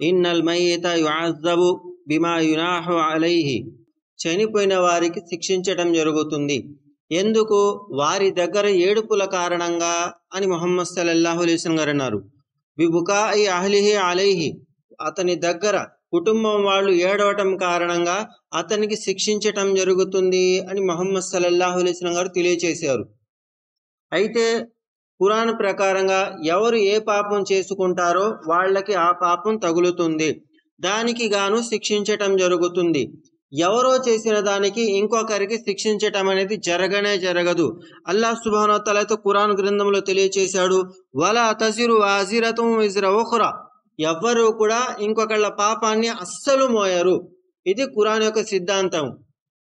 ఇన్నల్ మయ్యిత యుఅజ్జబు బిమా యునాహు అలైహి, చనిపోయిన వారికి శిక్షించటం జరుగుతుంది. ఎందుకు? వారి దగ్గర ఏడుపుల కారణంగా అని ముహమ్మద్ సల్లల్లాహు అలైహి వసల్లం గారు అన్నారు. బిబుకాయి అహ్లిహి అలైహి, అతని దగ్గర కుటుంబం వాళ్ళు ఏడవటం కారణంగా అతనికి శిక్షించటం జరుగుతుంది అని ముహమ్మద్ సల్లల్లాహు అలైహి వసల్లం గారు తెలియచేశారు. అయితే ఖురాన్ ప్రకారంగా ఎవరు ఏ పాపం చేసుకుంటారో వాళ్ళకి ఆ పాపం తగులుతుంది, దానికి గాను శిక్షించటం జరుగుతుంది. ఎవరో చేసిన దానికి ఇంకొకరికి శిక్షించటం అనేది జరగనే జరగదు. అల్లాహ్ సుబ్హానహు వ తఆలా ఖురాన్ గ్రంథంలో తెలియచేశాడు, వలా తజిరు వాజిరతుం విజ్ర ఉఖ్రా, ఎవ్వరూ కూడా ఇంకొకళ్ళ పాపాన్ని అస్సలు మోయరు. ఇది ఖురాన్ యొక్క సిద్ధాంతం.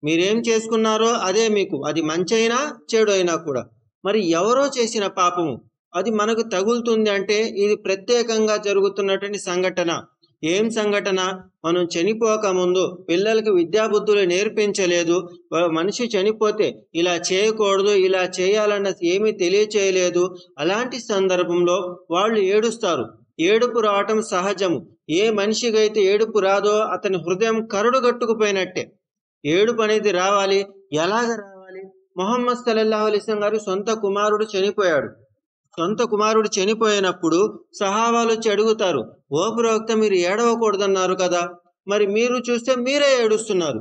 మీరేం చేసుకున్నారో అదే మీకు, అది మంచి అయినా చెడు అయినా కూడా. మరి ఎవరో చేసిన పాపము అది మనకు తగులుతుంది అంటే ఇది ప్రత్యేకంగా జరుగుతున్నటువంటి సంఘటన. ఏం సంఘటన? మనం చనిపోక ముందు పిల్లలకి విద్యాబుద్ధులు నేర్పించలేదు. మనిషి చనిపోతే ఇలా చేయకూడదు, ఇలా చేయాలన్న ఏమీ తెలియచేయలేదు. అలాంటి సందర్భంలో వాళ్ళు ఏడుస్తారు. ఏడుపు రావటం సహజము. ఏ మనిషికైతే ఏడుపు రాదో అతని హృదయం కరుడుగట్టుకుపోయినట్టే. ఏడుపు అనేది రావాలి. ఎలాగ రావాలి? ముహమ్మద్ సల్లల్లాహు అలైహి వసల్లం గారు సొంత కుమారుడు చనిపోయాడు. సొంత కుమారుడు చనిపోయినప్పుడు సహాబాలు వచ్చి అడుగుతారు, ఓ ప్రవక్త, మీరు ఏడవకూడదన్నారు కదా, మరి మీరు చూస్తే మీరే ఏడుస్తున్నారు.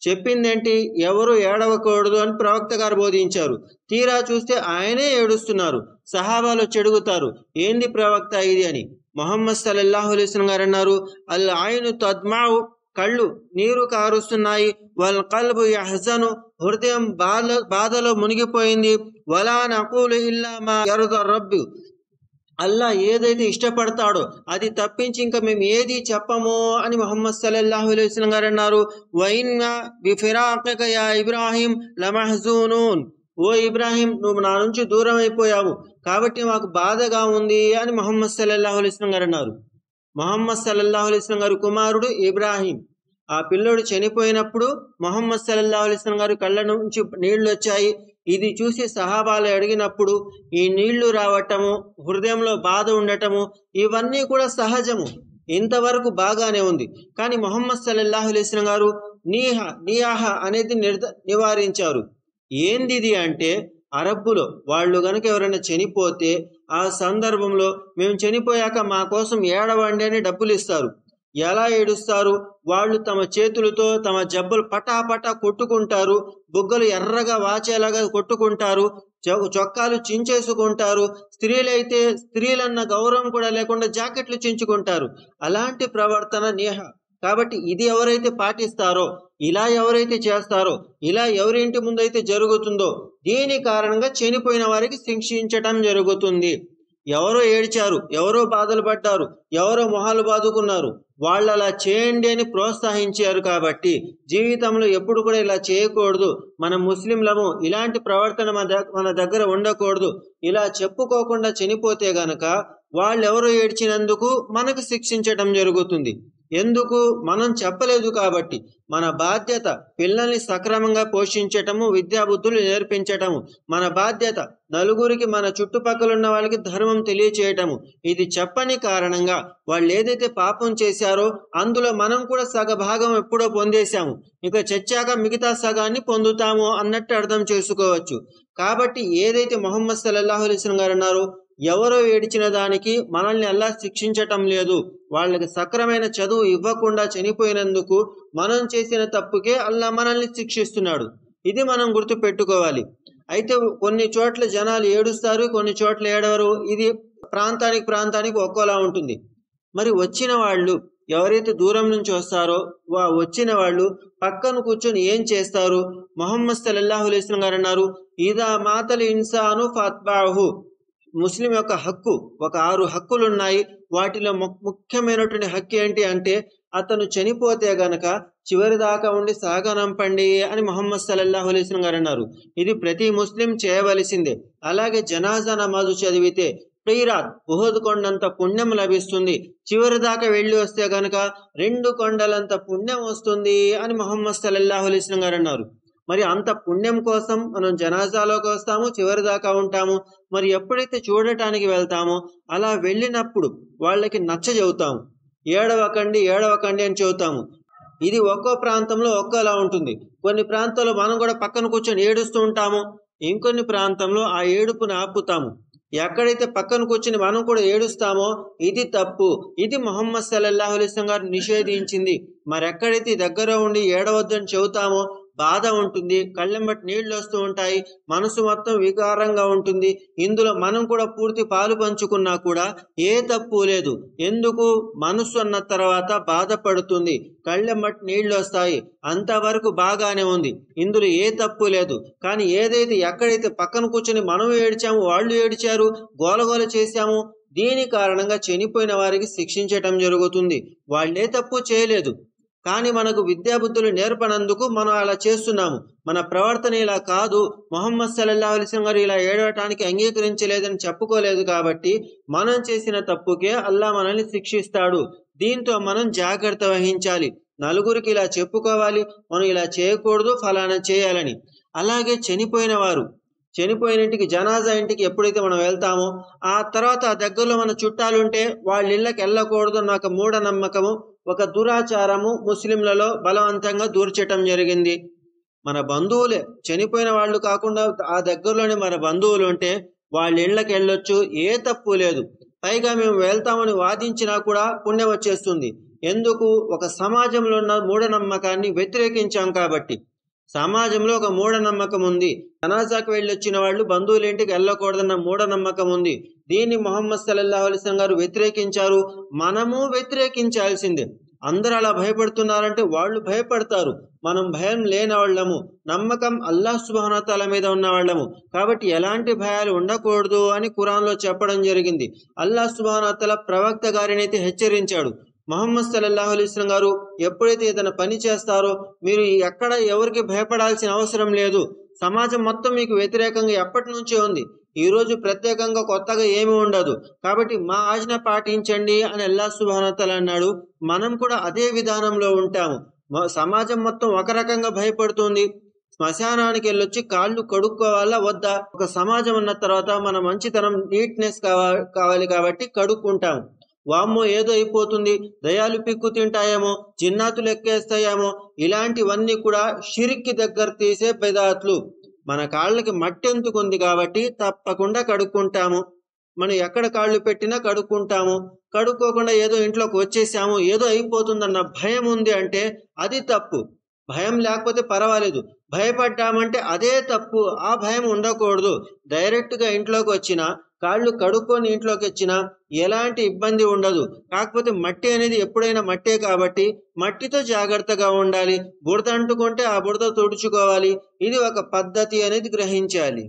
చెప్పిందేంటి? ఎవరు ఏడవకూడదు అని ప్రవక్త గారు బోధించారు. తీరా చూస్తే ఆయనే ఏడుస్తున్నారు. సహాబాలు వచ్చి అడుగుతారు, ఏంది ప్రవక్త ఇది అని. ముహమ్మద్ సల్లల్లాహు అలైహి వసల్లం గారు అన్నారు, అల్ ఐను తద్మాఉ, కళ్ళు నీరు కారుస్తున్నాయి, వల్ కల్బు యహ్జను, హృదయం బాధలో మునిగిపోయింది, వలా నఖూలు ఇల్లా మా యర్దా రబ్బు, అల్లా ఏదైతే ఇష్టపడతాడో అది తప్పించి ఇంకా మేము ఏది చెప్పము అని ముహమ్మద్ సల్లల్లాహు అలైహి వసల్లం గారు అన్నారు. వైన్నా బిఫిరాఖిక యా ఇబ్రాహీం లమహజూనూన్, ఓ ఇబ్రాహీం, నువ్వు నా నుంచి దూరం అయిపోయావు కాబట్టి మాకు బాధగా ఉంది అని ముహమ్మద్ సల్లల్లాహు అలైహి వసల్లం గారు అన్నారు. ముహమ్మద్ సల్లల్లాహు అలైహి వసల్లం గారు కుమారుడు ఇబ్రాహీం. ఆ పిల్లోడు చనిపోయినప్పుడు ముహమ్మద్ సల్లల్లాహు అలైహి వసల్లం గారు కళ్ళ నుంచి నీళ్లు వచ్చాయి. ఇది చూసి సహాబాలు అడిగినప్పుడు ఈ నీళ్లు రావటము, హృదయంలో బాధ ఉండటము, ఇవన్నీ కూడా సహజము. ఇంతవరకు బాగానే ఉంది. కానీ ముహమ్మద్ సల్లల్లాహు అలైహి వసల్లం గారు నియాహ అనేది నివారించారు. ఏందిది అంటే, అరబ్బులో వాళ్ళు గనక ఎవరైనా చనిపోతే ఆ సందర్భంలో మేము చనిపోయాక మా కోసం ఏడవండి అని డబ్బులు ఇస్తారు. ఎలా ఏడుస్తారు? వాళ్ళు తమ చేతులతో తమ జబ్బలు పటాపటా కొట్టుకుంటారు, బుగ్గలు ఎర్రగా వాచేలాగా కొట్టుకుంటారు, చొక్కాలు చించేసుకుంటారు. స్త్రీలైతే స్త్రీలన్న గౌరవం కూడా లేకుండా జాకెట్లు చించుకుంటారు. అలాంటి ప్రవర్తన నేహ. కాబట్టి ఇది ఎవరైతే పాటిస్తారో, ఇలా ఎవరైతే చేస్తారో, ఇలా ఎవరింటి ముందైతే జరుగుతుందో దీని కారణంగా చనిపోయిన వారికి శిక్షించటం జరుగుతుంది. ఎవరో ఏడ్చారు, ఎవరో బాధలు పడ్డారు, ఎవరో మొహాలు బాదుకున్నారు, వాళ్ళు అలా చేయండి అని ప్రోత్సహించారు. కాబట్టి జీవితంలో ఎప్పుడు కూడా ఇలా చేయకూడదు, మన ముస్లింలము, ఇలాంటి ప్రవర్తన మన దగ్గర ఉండకూడదు, ఇలా చెప్పుకోకుండా చనిపోతే గనక వాళ్ళెవరో ఏడ్చినందుకు మనకు శిక్షించటం జరుగుతుంది. ఎందుకు? మనం చెప్పలేదు కాబట్టి. మన బాధ్యత పిల్లల్ని సక్రమంగా పోషించటము, విద్యాబుద్ధులు నేర్పించటము. మన బాధ్యత నలుగురికి, మన చుట్టుపక్కల ఉన్న వాళ్ళకి ధర్మం తెలియచేయటము. ఇది చెప్పని కారణంగా వాళ్ళు ఏదైతే పాపం చేశారో అందులో మనం కూడా సగభాగం ఎప్పుడో పొందేశాము, ఇక చచ్చాక మిగతా సగాన్ని పొందుతాము అన్నట్టు అర్థం చేసుకోవచ్చు. కాబట్టి ఏదైతే ముహమ్మద్ సల్లల్లాహు అలైహి వసల్లం గారు అన్నారో, ఎవరో ఏడిచిన దానికి మనల్ని అల్లాహ్ శిక్షించటం లేదు. వాళ్ళకి సక్రమైన చదువు ఇవ్వకుండా చనిపోయినందుకు మనం చేసిన తప్పుకే అల్లాహ్ మనల్ని శిక్షిస్తున్నాడు. ఇది మనం గుర్తు పెట్టుకోవాలి. అయితే కొన్ని చోట్ల జనాలు ఏడుస్తారు, కొన్ని చోట్ల ఏడవరు. ఇది ప్రాంతానికి ఒక్కోలా ఉంటుంది. మరి వచ్చిన వాళ్ళు ఎవరైతే దూరం నుంచి వస్తారో వచ్చిన వాళ్ళు పక్కన కూర్చొని ఏం చేస్తారు? ముహమ్మద్ సల్లల్లాహు అలైహి వసల్లం గారు అన్నారు, ఇదా మాతల్ ఇన్సాను ఫత్బాహు, ముస్లిం యొక్క హక్కు, ఒక 6 హక్కులు ఉన్నాయి. వాటిలో ముఖ్యమైనటువంటి హక్కు ఏంటి అంటే, అతను చనిపోతే గనక చివరి దాకా ఉండి సాగనంపండి అని ముహమ్మద్ సల్లల్లాహు అలైహి వసల్లం గారు అన్నారు. ఇది ప్రతి ముస్లిం చేయవలసిందే. అలాగే జనాజా నమాజు చదివితే ఖైరాత్, ఉహద్ కొండంత పుణ్యం లభిస్తుంది. చివరి దాకా వెళ్ళి వస్తే గనక 2 కొండలంత పుణ్యం వస్తుంది అని ముహమ్మద్ సల్లల్లాహు అలైహి వసల్లం గారు అన్నారు. మరి అంత పుణ్యం కోసం మనం జనాజాలోకి వస్తాము, చివరి దాకా ఉంటాము. మరి ఎప్పుడైతే చూడటానికి వెళ్తామో అలా వెళ్ళినప్పుడు వాళ్ళకి నచ్చ చెబుతాము. ఏడవకండి ఏడవకండి అని చెబుతాము. ఇది ఒక్కో ప్రాంతంలో ఒక్కోలా ఉంటుంది. కొన్ని ప్రాంతాల్లో మనం కూడా పక్కన కూర్చొని ఏడుస్తూ ఉంటాము. ఇంకొన్ని ప్రాంతంలో ఆ ఏడుపుని ఆపుతాము. ఎక్కడైతే పక్కన కూర్చొని మనం కూడా ఏడుస్తామో ఇది తప్పు. ఇది ముహమ్మద్ సల్లల్లాహు అలైహి వసల్లం గారు నిషేధించింది. మరెక్కడైతే దగ్గర ఉండి ఏడవద్దని చెబుతామో బాధ ఉంటుంది, కళ్ళెంబటి నీళ్ళు వస్తూ ఉంటాయి, మనసు మొత్తం వికారంగా ఉంటుంది. ఇందులో మనం కూడా పూర్తి పాలు పంచుకున్నా కూడా ఏ తప్పు లేదు. ఎందుకు? మనసు అన్న తర్వాత బాధపడుతుంది, కళ్ళెంబటి నీళ్ళు వస్తాయి, అంతవరకు బాగానే ఉంది, ఇందులో ఏ తప్పు లేదు. కానీ ఏదైతే ఎక్కడైతే పక్కన కూర్చొని మనం ఏడ్చాము, వాళ్ళు ఏడ్చారు, గోలగోల చేశాము, దీని కారణంగా చనిపోయిన వారికి శిక్షించటం జరుగుతుంది. వాళ్ళే తప్పు చేయలేదు, కానీ మనకు విద్యాబుద్ధులు నేర్పనందుకు మనం అలా చేస్తున్నాము. మన ప్రవర్తన ఇలా కాదు, ముహమ్మద్ సల్లల్లాహు అలైహి వసల్లం గారు ఇలా ఏడవటానికి అంగీకరించలేదని చెప్పుకోలేదు కాబట్టి మనం చేసిన తప్పుకే అల్లాహ్ మనల్ని శిక్షిస్తాడు. దీంతో మనం జాగ్రత్త వహించాలి. నలుగురికి ఇలా చెప్పుకోవాలి, మనం ఇలా చేయకూడదు, ఫలానా చేయాలని. అలాగే చనిపోయిన ఇంటికి, జనాజా ఇంటికి ఎప్పుడైతే మనం వెళ్తామో ఆ తర్వాత ఆ దగ్గరలో మన చుట్టాలు ఉంటే వాళ్ళ ఇళ్ళకి వెళ్ళకూడదు అన్న ఒక మూఢనమ్మకము, ఒక దురాచారము ముస్లింలలో బలవంతంగా దూర్చటం జరిగింది. మన బంధువులే చనిపోయిన వాళ్ళు కాకుండా ఆ దగ్గరలోనే మన బంధువులు ఉంటే వాళ్ళ ఇళ్ళకి వెళ్ళొచ్చు, ఏ తప్పు లేదు. పైగా మేము వెళ్తామని వాదించినా కూడా పుణ్యం వచ్చేస్తుంది. ఎందుకు? ఒక సమాజంలో ఉన్న మూఢనమ్మకాన్ని వ్యతిరేకించాం కాబట్టి. సమాజంలో ఒక మూఢనమ్మకం ఉంది, జనాజాకు వెళ్ళొచ్చిన వాళ్ళు బంధువుల ఇంటికి వెళ్ళకూడదన్న మూఢనమ్మకం ఉంది. దీన్ని ముహమ్మద్ సల్లల్లాహు అలైహి వసల్లం గారు వ్యతిరేకించారు, మనము వ్యతిరేకించాల్సిందే. అందరూ అలా భయపడుతున్నారంటే వాళ్ళు భయపడతారు, మనం భయం లేని వాళ్ళము, నమ్మకం అల్లాహ్ సుబ్హానహు వ తఆలా మీద ఉన్న వాళ్ళము. కాబట్టి ఎలాంటి భయాలు ఉండకూడదు అని ఖురాన్లో చెప్పడం జరిగింది. అల్లాహ్ సుబ్హానహు వ తఆలా ప్రవక్త గారిని అయితే హెచ్చరించాడు. ముహమ్మద్ సల్లల్లాహు అలైహి వసల్లం గారు ఎప్పుడైతే ఏదైనా పని చేస్తారో మీరు ఎక్కడ ఎవరికి భయపడాల్సిన అవసరం లేదు. సమాజం మొత్తం మీకు వ్యతిరేకంగా ఎప్పటి నుంచే ఉంది, ఈరోజు ప్రత్యేకంగా కొత్తగా ఏమీ ఉండదు. కాబట్టి మా ఆజ్ఞ పాటించండి అని అల్లాహ్ సుబ్హానహు వ తఆలా అన్నాడు. మనం కూడా అదే విధానంలో ఉంటాము. సమాజం మొత్తం ఒక రకంగా భయపడుతుంది, శ్మశానానికి వెళ్ళొచ్చి కాళ్ళు కడుక్కోవాలా వద్దా? ఒక సమాజం అన్న తర్వాత మన మంచితనం, నీట్నెస్ కావాలి కాబట్టి కడుక్కుంటాము. వామ్మో ఏదో అయిపోతుంది, దయాలు పిక్కు తింటాయేమో, జిన్నాతులు ఎక్కేస్తాయేమో, ఇలాంటివన్నీ కూడా షిర్కి దగ్గర తీసే బిదాత్లు. మన కాళ్ళకి మట్టి ఎందుకుంది కాబట్టి తప్పకుండా కడుక్కుంటాము. మనం ఎక్కడ కాళ్ళు పెట్టినా కడుక్కుంటాము. కడుక్కోకుండా ఏదో ఇంట్లోకి వచ్చేసాము, ఏదో అయిపోతుందన్న భయం ఉంది అంటే అది తప్పు. భయం లేకపోతే పర్వాలేదు, భయపడ్డామంటే అదే తప్పు. ఆ భయం ఉండకూడదు. డైరెక్ట్గా ఇంట్లోకి వచ్చినా, కాళ్ళు కడుక్కొని ఇంట్లోకి వచ్చినా ఎలాంటి ఇబ్బంది ఉండదు. కాకపోతే మట్టి అనేది ఎప్పుడైనా మట్టే కాబట్టి మట్టితో జాగ్రత్తగా ఉండాలి. బురద అంటుకుంటే ఆ బురద తుడుచుకోవాలి. ఇది ఒక పద్ధతి అనేది గ్రహించాలి.